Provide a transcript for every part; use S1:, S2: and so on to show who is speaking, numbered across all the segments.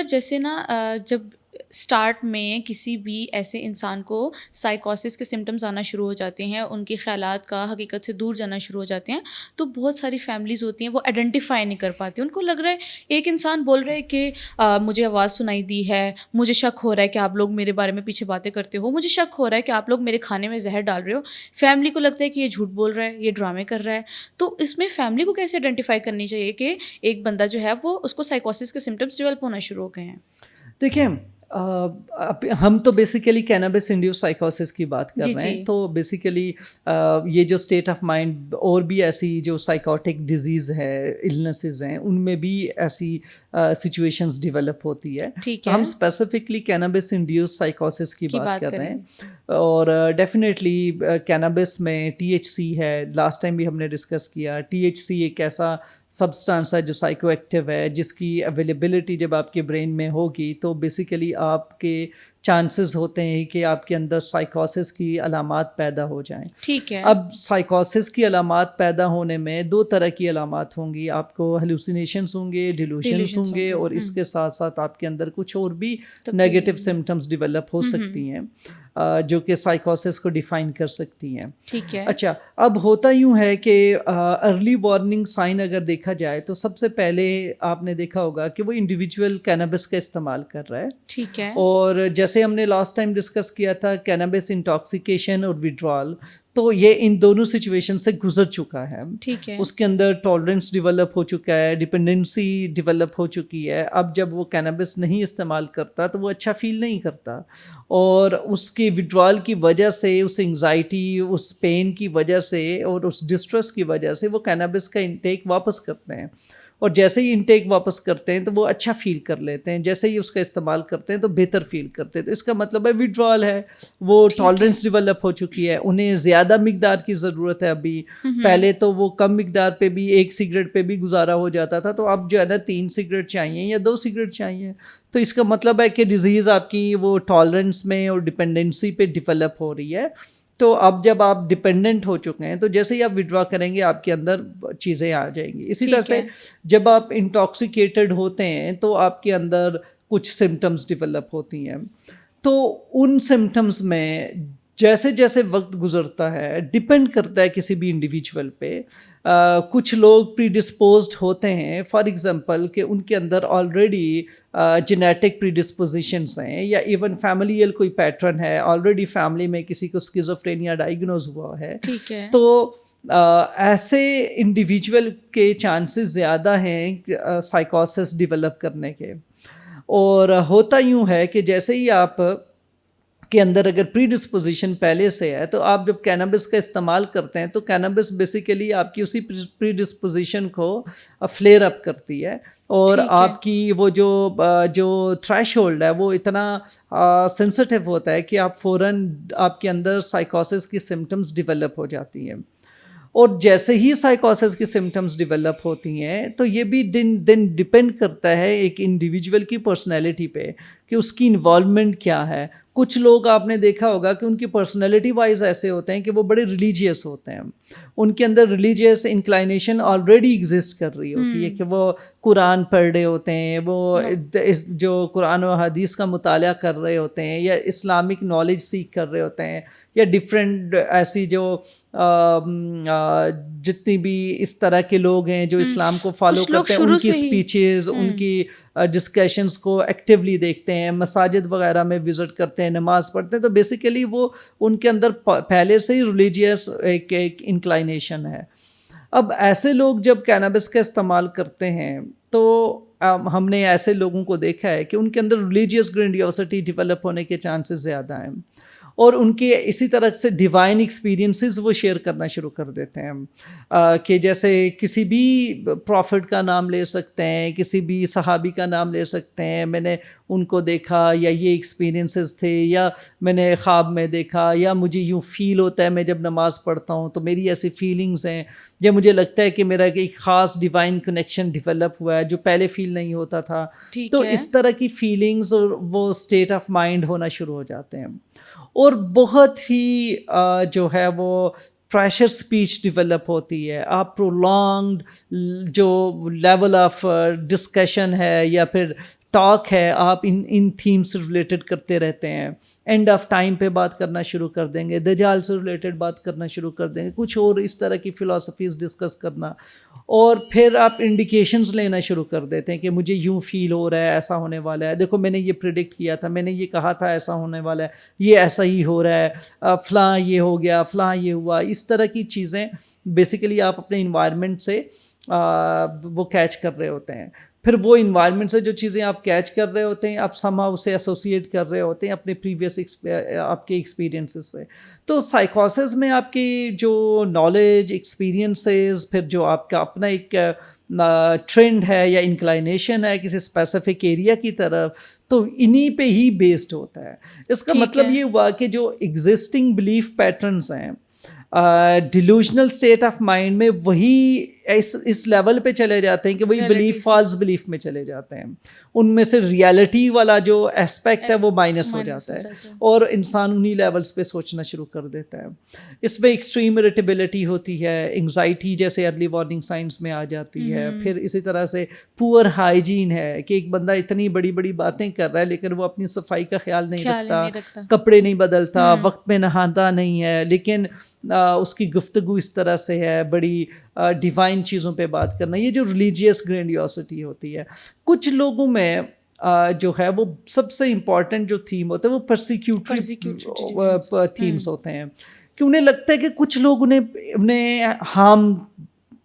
S1: جیسے نا جب اسٹارٹ میں کسی بھی ایسے انسان کو سائیکوسس کے سمٹمز آنا شروع ہو جاتے ہیں, ان کے خیالات کا حقیقت سے دور جانا شروع ہو جاتے ہیں, تو بہت ساری فیملیز ہوتی ہیں وہ آئیڈینٹیفائی نہیں کر پاتی. ان کو لگ رہا ہے ایک انسان بول رہا ہے کہ مجھے آواز سنائی دی ہے, مجھے شک ہو رہا ہے کہ آپ لوگ میرے بارے میں پیچھے باتیں کرتے ہو, مجھے شک ہو رہا ہے کہ آپ لوگ میرے کھانے میں زہر ڈال رہے ہو. فیملی کو لگتا ہے کہ یہ جھوٹ بول رہا ہے, یہ ڈرامے کر رہا ہے. تو اس میں فیملی کو کیسے آئیڈینٹیفائی کرنی چاہیے کہ ایک بندہ جو ہے وہ اس کو سائیکوسس کے سمٹمز ڈیولپ ہونا شروع ہو گئے ہیں؟
S2: دیکھیں ہم تو بیسیکلی کینابس انڈیوس سائیکوسس کی بات کر رہے ہیں. تو بیسیکلی یہ جو اسٹیٹ آف مائنڈ اور بھی ایسی جو سائیکوٹک ڈیزیز ہے, النسز ہیں, ان میں بھی ایسی سچویشنز ڈیولپ ہوتی ہے. ہم اسپیسیفکلی کینابس انڈیوس سائیکوسس کی بات کر رہے ہیں. اور ڈیفینیٹلی کینابس میں ٹی ایچ سی ہے, لاسٹ ٹائم بھی ہم نے ڈسکس کیا. ٹی ایچ سی ایک ایسا سبسٹانس ہے جو سائیکو ایکٹیو ہے, جس کی اویلیبلٹی جب آپ کے برین میں ہوگی تو بیسیکلی آپ کے چانسز ہوتے ہیں کہ آپ کے اندر سائیکوسس کی علامات پیدا ہو جائیں.
S1: ٹھیک ہے.
S2: اب سائیکوسس کی علامات پیدا ہونے میں دو طرح کی علامات ہوں گی. آپ کو ہیلوسینیشنز ہوں گے, ڈیلوشنز ہوں گے, اور اس کے ساتھ ساتھ آپ کے اندر کچھ اور بھی نیگیٹو سمٹمز ڈیولپ ہو سکتی ہیں جو کہ سائیکوسس کو ڈیفائن کر سکتی ہیں.
S1: ٹھیک ہے.
S2: اچھا, اب ہوتا یوں ہے کہ ارلی وارننگ سائن اگر دیکھا جائے تو سب سے پہلے آپ نے دیکھا ہوگا کہ وہ انڈیویجول کینابس کا استعمال کر رہا ہے.
S1: ٹھیک ہے.
S2: اور جیسے ہم نے لاسٹ ٹائم ڈسکس کیا تھا کینابس انٹاکسیکیشن اور وڈرال, تو یہ ان دونوں سچویشن سے گزر چکا ہے.
S1: ٹھیک ہے.
S2: اس کے اندر ٹالرنس ڈیولپ ہو چکا ہے, ڈپینڈنسی ڈیولپ ہو چکی ہے. اب جب وہ کینابس نہیں استعمال کرتا تو وہ اچھا فیل نہیں کرتا, اور اس کی وڈرال کی وجہ سے, اس انگزائٹی, اس پین کی وجہ سے اور اس ڈسٹریس کی وجہ سے وہ کینابس کا انٹیک واپس کرتے ہیں. اور جیسے ہی انٹیک واپس کرتے ہیں تو وہ اچھا فیل کر لیتے ہیں, جیسے ہی اس کا استعمال کرتے ہیں تو بہتر فیل کرتے ہیں. تو اس کا مطلب ہے وڈرال ہے, وہ ٹالرنس ڈیولپ ہو چکی ہے, انہیں زیادہ مقدار کی ضرورت ہے ابھی. پہلے تو وہ کم مقدار پہ بھی, ایک سگریٹ پہ بھی گزارا ہو جاتا تھا, تو اب جو ہے نا 3 سگریٹ چاہیے یا 2 سگریٹ چاہیے. تو اس کا مطلب ہے کہ ڈیزیز آپ کی وہ ٹالرنس میں اور ڈپینڈنسی پہ ڈیولپ ہو رہی ہے. تو اب جب آپ ڈپینڈنٹ ہو چکے ہیں تو جیسے ہی آپ وڈرا کریں گے آپ کے اندر چیزیں آ جائیں گی. اسی طرح سے جب آپ انٹاکسیکیٹڈ ہوتے ہیں تو آپ کے اندر کچھ سمٹمز ڈیولپ ہوتی ہیں. تو ان سمٹمز میں جیسے جیسے وقت گزرتا ہے ڈپینڈ کرتا ہے کسی بھی انڈیویجول پہ. کچھ لوگ پری ڈسپوزڈ ہوتے ہیں, فار ایگزامپل کہ ان کے اندر آلریڈی جینیٹک پری ڈسپوزیشنس ہیں, یا ایون فیملیل کوئی پیٹرن ہے, آلریڈی فیملی میں کسی کو اسکیزوفرینیا ڈائگنوز ہوا ہے. تو ایسے انڈیویجول کے چانسز زیادہ ہیں سائیکوسس ڈیولپ کرنے کے. اور ہوتا یوں ہے کہ جیسے ہی آپ کے اندر اگر پری ڈسپوزیشن پہلے سے ہے تو آپ جب کینابس کا استعمال کرتے ہیں تو کینابس بیسیکلی آپ کی اسی پری ڈسپوزیشن کو فلیئر اپ کرتی ہے, اور آپ کی وہ جو تھریش ہولڈ ہے وہ اتنا سینسٹیو ہوتا ہے کہ آپ فوراً آپ کے اندر سائیکوسس کی سمٹمز ڈیولپ ہو جاتی ہیں. اور جیسے ہی سائیکوسس کی سمٹمز ڈیولپ ہوتی ہیں تو یہ بھی دن ڈپینڈ کرتا ہے ایک انڈیویجول کی پرسنالٹی پہ کہ اس کی انوالومنٹ کیا ہے. کچھ لوگ آپ نے دیکھا ہوگا کہ ان کی پرسنالٹی وائز ایسے ہوتے ہیں کہ وہ بڑے ریلیجیس ہوتے ہیں, ان کے اندر ریلیجیس انکلائنیشن آلریڈی ایگزسٹ کر رہی ہوتی ہے کہ وہ قرآن پڑھ رہے ہوتے ہیں, وہ جو قرآن و حدیث کا مطالعہ کر رہے ہوتے ہیں, یا اسلامک نالج سیکھ کر رہے ہوتے ہیں, یا ڈفرینٹ ایسی جو جتنی بھی اس طرح کے لوگ ہیں جو اسلام کو فالو کرتے ہیں ان کی اسپیچز, ان کی ڈسکشنز کو ایکٹیولی دیکھتے ہیں, مساجد وغیرہ میں وزٹ کرتے ہیں, نماز پڑھتے ہیں. تو بیسیکلی وہ ان کے اندر پہلے سے ہی ریلیجیس ایک انکلائنیشن ہے. اب ایسے لوگ جب کینابس کا استعمال کرتے ہیں تو ہم نے ایسے لوگوں کو دیکھا ہے کہ ان کے اندر ریلیجیس گرینڈیوسٹی ڈیولپ ہونے کے چانسز زیادہ ہیں, اور ان کے اسی طرح سے ڈیوائن ایکسپیرینسز وہ شیئر کرنا شروع کر دیتے ہیں کہ جیسے کسی بھی پروفٹ کا نام لے سکتے ہیں, کسی بھی صحابی کا نام لے سکتے ہیں, میں نے ان کو دیکھا, یا یہ ایکسپیرینسز تھے, یا میں نے خواب میں دیکھا, یا مجھے یوں فیل ہوتا ہے میں جب نماز پڑھتا ہوں تو میری ایسی فیلنگز ہیں, یا مجھے لگتا ہے کہ میرا ایک خاص ڈیوائن کنیکشن ڈیولپ ہوا ہے جو پہلے فیل نہیں ہوتا تھا. تو اس طرح کی فیلنگز اور وہ اسٹیٹ آف مائنڈ ہونا شروع ہو جاتے ہیں. اور بہت ہی جو ہے وہ پریشر اسپیچ ڈیولپ ہوتی ہے. آپ پرولانگڈ جو لیول آف ڈسکشن ہے یا پھر ٹاک ہے آپ ان تھیمس سے ریلیٹڈ کرتے رہتے ہیں. اینڈ آف ٹائم پہ بات کرنا شروع کر دیں گے, دجال سے ریلیٹڈ بات کرنا شروع کر دیں گے, کچھ اور اس طرح کی فلاسفیز ڈسکس کرنا, اور پھر آپ انڈیکیشنز لینا شروع کر دیتے ہیں کہ مجھے یوں فیل ہو رہا ہے, ایسا ہونے والا ہے, دیکھو میں نے یہ پریڈکٹ کیا تھا, میں نے یہ کہا تھا ایسا ہونے والا ہے, یہ ایسا ہی ہو رہا ہے, فلاں یہ ہو گیا, فلاں یہ ہوا. اس طرح کی چیزیں بیسیکلی آپ اپنے انوائرمنٹ سے وہ کیچ کر رہے ہوتے ہیں. پھر وہ انوائرمنٹ سے جو چیزیں آپ کیچ کر رہے ہوتے ہیں آپ سما اسے ایسوسیٹ کر رہے ہوتے ہیں اپنے پریویس آپ کے ایکسپیرینسز سے. تو سائیکوسس میں آپ کی جو نالج, ایکسپیرینسز, پھر جو آپ کا اپنا ایک ٹرینڈ ہے یا انکلائنیشن ہے کسی اسپیسیفک ایریا کی طرف, تو انہی پہ ہی بیسڈ ہوتا ہے. اس کا مطلب یہ ہوا کہ جو ایگزسٹنگ بلیف پیٹرنس ہیں ڈیلوژنل اسٹیٹ آف مائنڈ میں وہی اس لیول پہ چلے جاتے ہیں کہ وہی بلیف فالس بلیف میں چلے جاتے ہیں. ان میں سے ریالٹی والا جو اسپیکٹ ہے وہ مائنس ہو جاتا ہے اور انسان انہی لیولس پہ سوچنا شروع کر دیتا ہے. اس میں ایکسٹریم اریٹیبلٹی ہوتی ہے, انگزائٹی جیسے ارلی وارننگ سائنس میں آ جاتی ہے. پھر اسی طرح سے پور ہائیجین ہے کہ ایک بندہ اتنی بڑی بڑی باتیں کر رہا ہے لیکن وہ اپنی صفائی کا خیال نہیں رکھتا, کپڑے نہیں بدلتا, وقت میں نہاتا نہیں ہے, لیکن اس کی گفتگو اس طرح سے ہے بڑی ڈیوائن چیزوں پہ بات کرنا. یہ جو ریلیجیس گرینڈیوسٹی ہوتی ہے کچھ لوگوں میں جو ہے وہ سب سے امپورٹنٹ جو تھیم ہوتا ہے وہ پرسیکیوٹری تھیمس ہوتے ہیں, کہ انہیں لگتا ہے کہ کچھ لوگ انہیں ہارم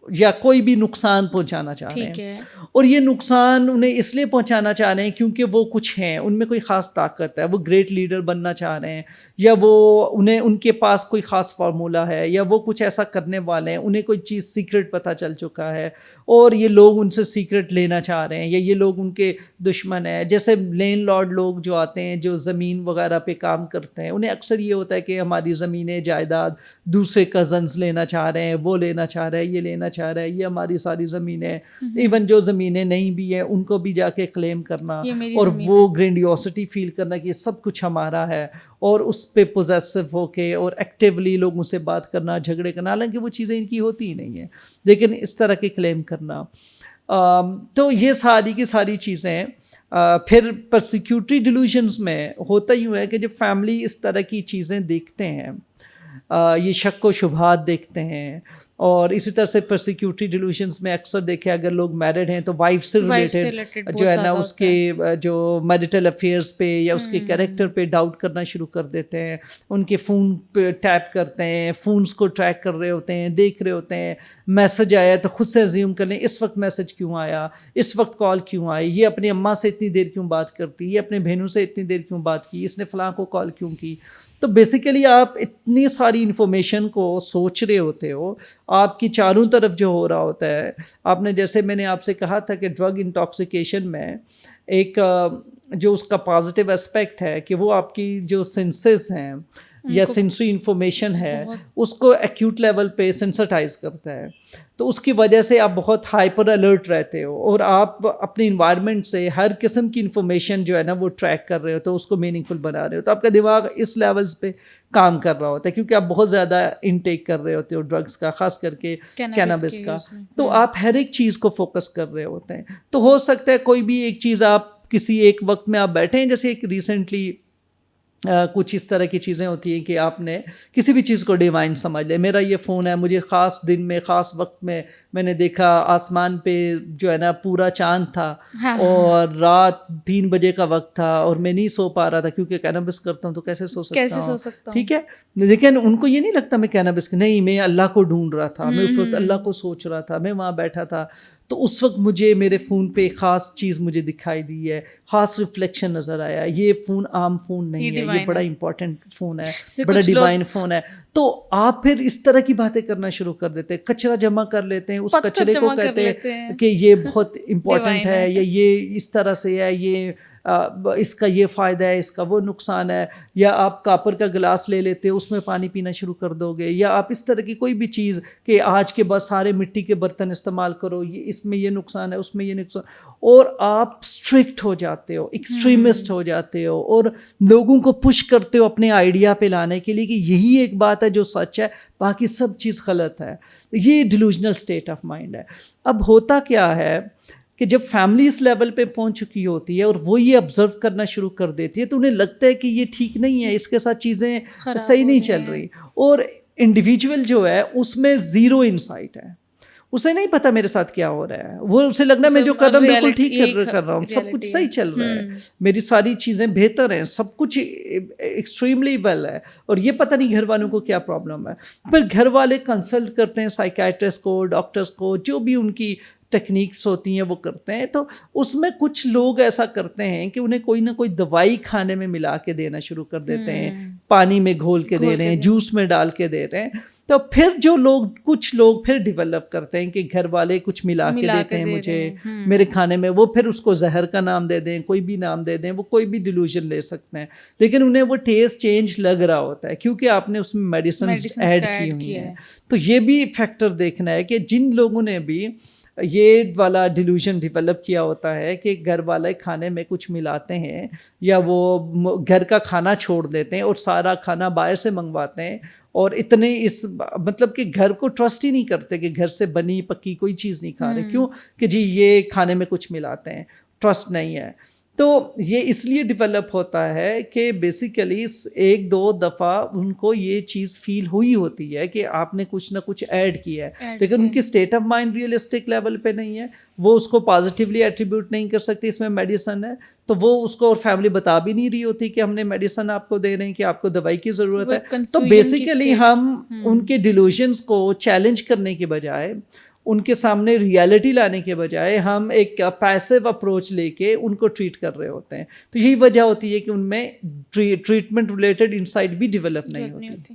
S2: یا کوئی بھی نقصان پہنچانا چاہ رہے ہیں, اور یہ نقصان انہیں اس لیے پہنچانا چاہ رہے ہیں کیونکہ وہ کچھ ہیں, ان میں کوئی خاص طاقت ہے, وہ گریٹ لیڈر بننا چاہ رہے ہیں, یا وہ ان کے پاس کوئی خاص فارمولہ ہے, یا وہ کچھ ایسا کرنے والے ہیں, انہیں کوئی چیز سیکرٹ پتہ چل چکا ہے اور یہ لوگ ان سے سیکرٹ لینا چاہ رہے ہیں, یا یہ لوگ ان کے دشمن ہیں. جیسے لینڈ لارڈ لوگ جو آتے ہیں جو زمین وغیرہ پہ کام کرتے ہیں, انہیں اکثر یہ ہوتا ہے کہ ہماری زمینیں جائیداد دوسرے کزنز لینا چاہ رہے ہیں, وہ لینا چاہ رہے ہیں, یہ لینا چاہ رہا ہے, یہ ہماری ساری زمینیں, ایون جو زمینیں نہیں بھی ہیں ان کو بھی جا کے کلیم کرنا, اور وہ گرینڈیوسٹی فیل کرنا کہ یہ سب کچھ ہمارا ہے, اور اس پہ پوزیسو ہو کے اور ایکٹیولی لوگوں سے بات کرنا, جھگڑے کرنا, حالانکہ وہ چیزیں ان کی ہوتی ہی نہیں ہیں, لیکن اس طرح کے کلیم کرنا. تو یہ ساری کی ساری چیزیں پھر پرسیکیوٹری ڈیلوژنس میں ہوتا یوں ہے کہ جب فیملی اس طرح کی چیزیں دیکھتے ہیں, یہ شک و شبہات دیکھتے ہیں, اور اسی طرح سے پرسیکیوٹری ڈیلوژنس میں اکثر دیکھیں اگر لوگ میرڈ ہیں تو وائف سے ریلیٹڈ جو ہے نا اس کے جو میریٹل افیئرس پہ یا اس کے کیریکٹر پہ ڈاؤٹ کرنا شروع کر دیتے ہیں, ان کے فون پہ ٹیپ کرتے ہیں, فونس کو ٹریک کر رہے ہوتے ہیں, دیکھ رہے ہوتے ہیں, میسج آیا تو خود سے ازیوم کر لیں اس وقت میسج کیوں آیا, اس وقت کال کیوں آئی, یہ اپنی اماں سے اتنی دیر کیوں بات کرتی, یہ اپنے بہنوں سے اتنی دیر کیوں بات کی, اس نے فلاں کو کال کیوں کی. تو بیسیکلی آپ اتنی ساری انفارمیشن کو سوچ رہے ہوتے ہو, آپ کی چاروں طرف جو ہو رہا ہوتا ہے. آپ نے جیسے میں نے آپ سے کہا تھا کہ ڈرگ انٹاکسیکیشن میں ایک جو اس کا پازیٹیو اسپیکٹ ہے کہ وہ آپ کی جو سینسز ہیں یا سینسری انفارمیشن ہے اس کو ایکیوٹ لیول پہ سینسٹائز کرتا ہے. تو اس کی وجہ سے آپ بہت ہائپر الرٹ رہتے ہو, اور آپ اپنے انوائرمنٹ سے ہر قسم کی انفارمیشن جو ہے نا وہ ٹریک کر رہے ہو, تو اس کو میننگ فل بنا رہے ہو. تو آپ کا دماغ اس لیولز پہ کام کر رہا ہوتا ہے کیونکہ آپ بہت زیادہ انٹیک کر رہے ہوتے ہو ڈرگس کا, خاص کر کے کینابس کا. تو آپ ہر ایک چیز کو فوکس کر رہے ہوتے ہیں. تو ہو سکتا ہے کوئی بھی ایک چیز آپ کسی ایک وقت میں آپ بیٹھے ہیں, جیسے ایک ریسنٹلی کچھ اس طرح کی چیزیں ہوتی ہیں کہ آپ نے کسی بھی چیز کو ڈیوائن سمجھ لے. میرا یہ فون ہے, مجھے خاص دن میں خاص وقت میں نے دیکھا آسمان پہ جو ہے نا پورا چاند تھا, اور رات 3 بجے کا وقت تھا, اور میں نہیں سو پا رہا تھا کیونکہ کینابس کرتا ہوں تو کیسے سو سکتا ہوں. ٹھیک ہے, لیکن ان کو یہ نہیں لگتا میں کینابس نہیں, میں اللہ کو ڈھونڈ رہا تھا, میں اس وقت اللہ کو سوچ رہا تھا, میں وہاں بیٹھا تھا. تو اس وقت مجھے میرے فون پہ خاص چیز مجھے دکھائی دی ہے, خاص ریفلیکشن نظر آیا. یہ فون عام فون نہیں ہے, یہ بڑا امپورٹنٹ فون ہے, بڑا ڈیوائن فون ہے. تو آپ پھر اس طرح کی باتیں کرنا شروع کر دیتے ہیں, کچرا جمع کر لیتے ہیں, اس کچرے کو کہتے ہیں کہ یہ بہت امپورٹنٹ ہے, یا یہ اس طرح سے ہے, یہ اس کا یہ فائدہ ہے, اس کا وہ نقصان ہے. یا آپ کاپر کا گلاس لے لیتے ہو, اس میں پانی پینا شروع کر دو گے, یا آپ اس طرح کی کوئی بھی چیز کہ آج کے بعد سارے مٹی کے برتن استعمال کرو, یہ اس میں یہ نقصان ہے, اس میں یہ نقصان, اور آپ اسٹرکٹ ہو جاتے ہو, ایکسٹریمسٹ ہو جاتے ہو, اور لوگوں کو پش کرتے ہو اپنے آئیڈیا پہ لانے کے لیے کہ یہی ایک بات ہے جو سچ ہے, باقی سب چیز غلط ہے. یہ ڈیلوژنل اسٹیٹ آف مائنڈ ہے. اب ہوتا کیا ہے کہ جب فیملی اس لیول پہ پہنچ چکی ہوتی ہے اور وہ یہ آبزرو کرنا شروع کر دیتی ہے تو انہیں لگتا ہے کہ یہ ٹھیک نہیں ہے, اس کے ساتھ چیزیں صحیح نہیں چل رہی, اور انڈیویجول جو ہے اس میں زیرو انسائٹ ہے, اسے نہیں پتا میرے ساتھ کیا ہو رہا ہے, وہ اسے لگنا میں جو کر رہا ہوں بالکل ٹھیک کر رہا ہوں, سب کچھ صحیح چل رہا ہے, میری ساری چیزیں بہتر ہیں, سب کچھ ایکسٹریملی ویل ہے, اور یہ پتہ نہیں گھر والوں کو کیا پرابلم ہے. پھر گھر والے کنسلٹ کرتے ہیں سائیکیٹرسٹ کو, ڈاکٹرس کو, جو بھی ان کی ٹیکنیکس ہوتی ہیں وہ کرتے ہیں. تو اس میں کچھ لوگ ایسا کرتے ہیں کہ انہیں کوئی نہ کوئی دوائی کھانے میں ملا کے دینا شروع کر دیتے ہیں, پانی میں گھول کے دے رہے ہیں, جوس میں ڈال کے دے رہے ہیں. تو پھر کچھ لوگ پھر ڈیولپ کرتے ہیں کہ گھر والے کچھ ملا کے دیتے ہیں مجھے میرے کھانے میں, وہ پھر اس کو زہر کا نام دے دیں, کوئی بھی نام دے دیں, وہ کوئی بھی ڈیلوژن لے سکتے ہیں, لیکن انہیں وہ ٹیسٹ چینج لگ رہا ہوتا ہے کیونکہ آپ نے اس میں میڈیسنز ایڈ کی ہوئی ہیں. تو یہ بھی فیکٹر دیکھنا ہے کہ جن لوگوں نے بھی یہ والا ڈیلوژن ڈیولپ کیا ہوتا ہے کہ گھر والے کھانے میں کچھ ملاتے ہیں یا وہ گھر کا کھانا چھوڑ دیتے ہیں اور سارا کھانا باہر سے منگواتے ہیں, اور اتنے مطلب کہ گھر کو ٹرسٹ ہی نہیں کرتے کہ گھر سے بنی پکی کوئی چیز نہیں کھا رہے, کیوں کہ جی یہ کھانے میں کچھ ملاتے ہیں, ٹرسٹ نہیں ہے. تو یہ اس لیے ڈیولپ ہوتا ہے کہ بیسیکلی ایک دو دفعہ ان کو یہ چیز فیل ہوئی ہوتی ہے کہ آپ نے کچھ نہ کچھ ایڈ کیا ہے, لیکن ان کی state of mind realistic level پہ نہیں ہے, وہ اس کو پازیٹیولی ایٹریبیوٹ نہیں کر سکتی اس میں میڈیسن ہے, تو وہ اس کو اور فیملی بتا بھی نہیں رہی ہوتی کہ ہم نے میڈیسن آپ کو دے رہے ہیں کہ آپ کو دوائی کی ضرورت ہے. تو بیسیکلی ہم ان کے ڈیلوژنس کو چیلنج کرنے کے بجائے, ان کے سامنے ریالٹی لانے کے بجائے ہم ایک پیسیو اپروچ لے کے ان کو ٹریٹ کر رہے ہوتے ہیں. تو یہی وجہ ہوتی ہے کہ ان میں ٹریٹمنٹ ریلیٹڈ انسائٹ بھی ڈیولپ نہیں ہوتی.